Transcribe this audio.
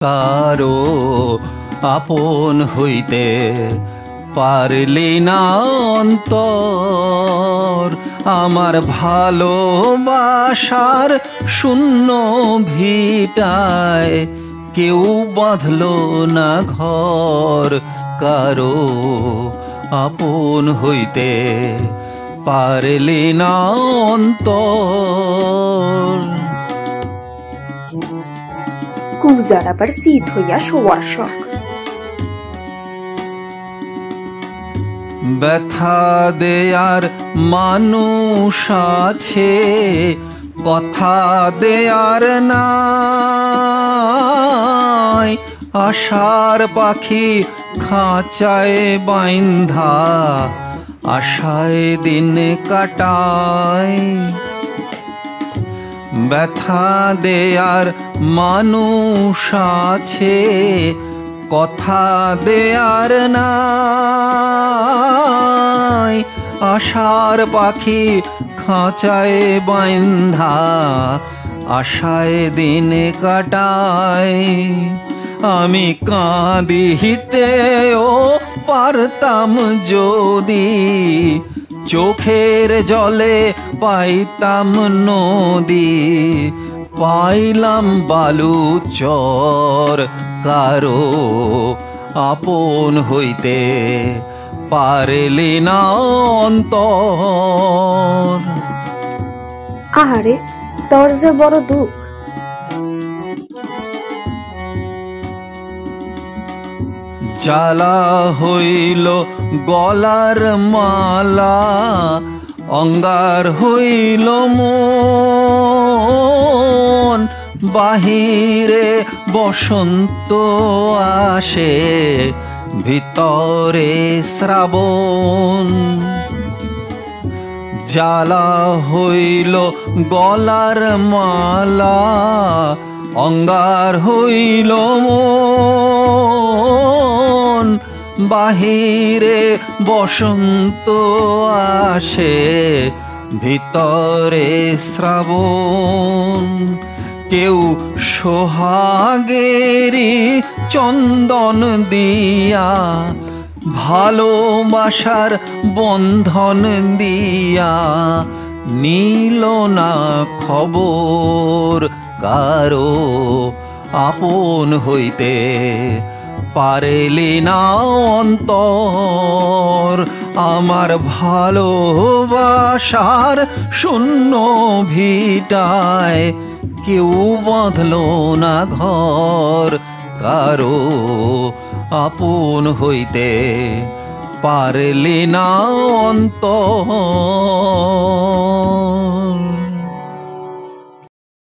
কারো আপন হইতে পারলি না অন্তর, আমার ভালোবাসার শূন্য ভিটায় কেউ বাঁধলো না ঘর। কারো আপন হইতে পারলি না অন্তর। কুজার আবার শীত হইয়া শোয়ার শখ। ব্যথা দেয়ার মানুষ আছে, কথা দেয়ার নাই। আশার পাখি খাঁচায় বাইন্ধা আশায় দিন কাটায়। ব্যথা দেয়ার মানুষ আছে, কথা দেয়ার নাই। আশার পাখি খাঁচায় বাইন্ধা আশায় দিন কাটায়। আমি কাঁদিতেও পারতাম যদি, চোখের জলে পাইতাম নদী। পাইলাম বালুচর, কারো আপন হইতে পারলি না অন্তর। আহারে, তোর যে বড় দুঃখ। জ্বালা হইল গলার মালা, অঙ্গার হইল মন। বাহিরে বসন্ত আসে, ভিতরে শ্রাবণ। জ্বালা হইল গলার মালা, অঙ্গার হইল মন। বাহিরে বসন্ত আসে, ভিতরে শ্রাবণ। কেউ সোহাগেরি চন্দন দিয়া, ভালোবাসার বন্ধন দিয়া নিল না খবর। কারো আপন হইতে পারলি না অন্তর, আমার ভালোবাসার শূন্য ভিটায় কেউ বাঁধলো না ঘর। কারো আপন হইতে পারলি না অন্তর।